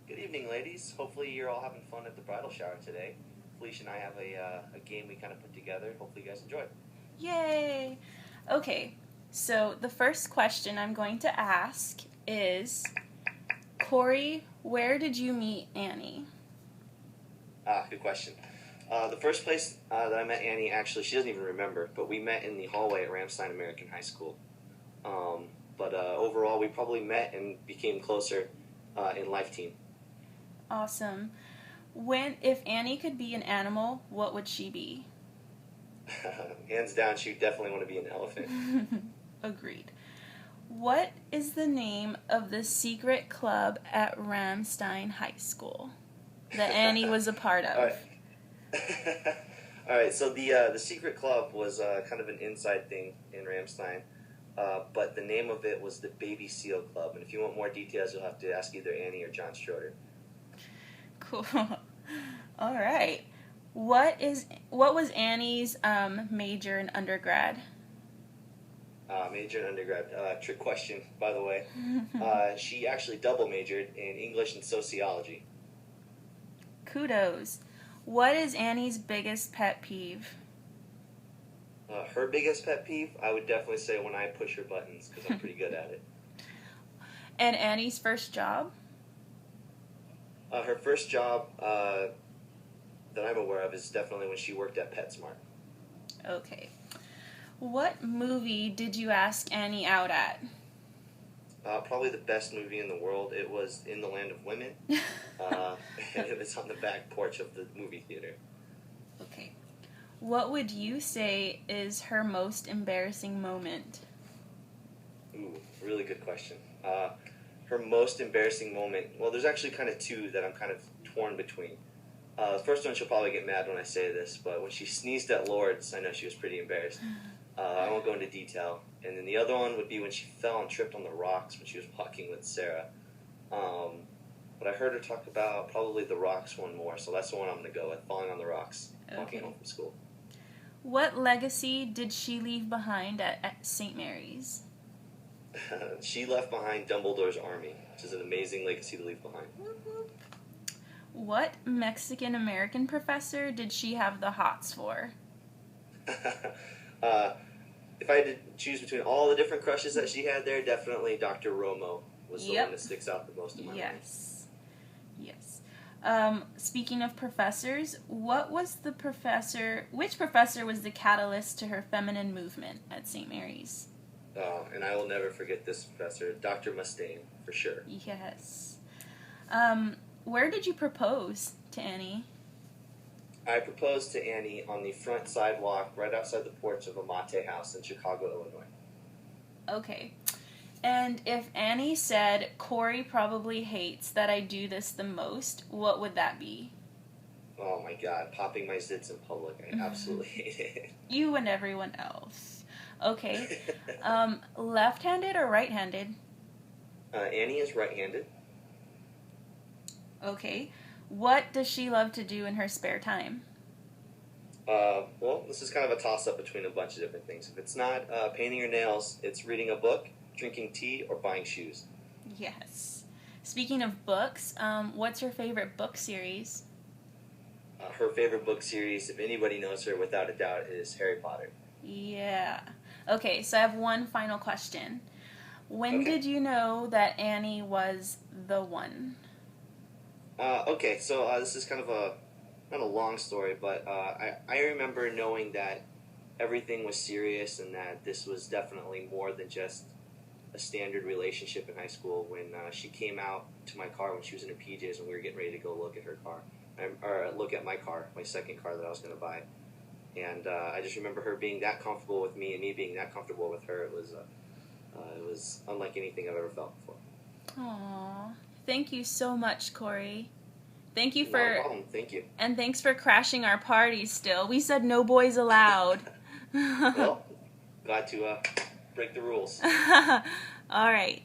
Good evening, ladies. Hopefully you're all having fun at the bridal shower today. Felicia and I have a game we kind of put together. Hopefully you guys enjoy it. Yay! Okay, so the first question I'm going to ask is, Corey, where did you meet Annie? Good question. The first place that I met Annie, actually, she doesn't even remember, but we met in the hallway at Ramstein American High School. But overall, we probably met and became closer in Life Team. Awesome. If Annie could be an animal, what would she be? Hands down, she would definitely want to be an elephant. Agreed. What is the name of the secret club at Ramstein High School that Annie was a part of? All right. All right, so the secret club was kind of an inside thing in Ramstein, but the name of it was the Baby Seal Club. And if you want more details, you'll have to ask either Annie or John Schroeder. Cool. All right. What was Annie's major in undergrad? Major in undergrad. Trick question, by the way. She actually double majored in English and sociology. Kudos. What is Annie's biggest pet peeve? Her biggest pet peeve, I would definitely say when I push her buttons, because I'm pretty good at it. And Annie's first job? Her first job that I'm aware of is definitely when she worked at PetSmart. Okay. What movie did you ask Annie out at? Probably the best movie in the world. It was In the Land of Women. And it was on the back porch of the movie theater. Okay. What would you say is her most embarrassing moment? Ooh, really good question. Her most embarrassing moment, well, there's actually kind of two that I'm kind of torn between. The first one, she'll probably get mad when I say this, but when she sneezed at Lord's, I know she was pretty embarrassed. I won't go into detail. And then the other one would be when she fell and tripped on the rocks when she was walking with Sarah. But I heard her talk about probably the rocks one more, so that's the one I'm going to go with, falling on the rocks, walking home from school. What legacy did she leave behind at St. Mary's? She left behind Dumbledore's army, which is an amazing legacy to leave behind. What Mexican-American professor did she have the hots for? If I had to choose between all the different crushes that she had there, definitely Dr. Romo was the one that sticks out the most in my mind. Yes. Speaking of professors, which professor was the catalyst to her feminine movement at St. Mary's? And I will never forget this professor, Dr. Mustaine, for sure. Yes. Where did you propose to Annie? I proposed to Annie on the front sidewalk right outside the porch of a mate house in Chicago, Illinois. Okay. And if Annie said, Corey probably hates that I do this the most, what would that be? Oh my god, popping my zits in public. I absolutely hate it. You and everyone else. Okay. Left-handed or right-handed? Annie is right-handed. Okay. What does she love to do in her spare time? Well, this is kind of a toss-up between a bunch of different things. If it's not painting her nails, it's reading a book, drinking tea, or buying shoes. Yes. Speaking of books, what's your favorite book series? Her favorite book series, if anybody knows her without a doubt, is Harry Potter. Yeah. Okay, so I have one final question. When did you know that Annie was the one? Okay, so this is kind of not a long story, but I remember knowing that everything was serious and that this was definitely more than just a standard relationship in high school when she came out to my car when she was in her PJs and we were getting ready to go look at her car, or look at my car, my second car that I was going to buy. And I just remember her being that comfortable with me and me being that comfortable with her. It was unlike anything I've ever felt before. Aww. Thank you so much, Corey. Thank you No for... Thank you. And thanks for crashing our party still. We said no boys allowed. Well, glad to break the rules. All right.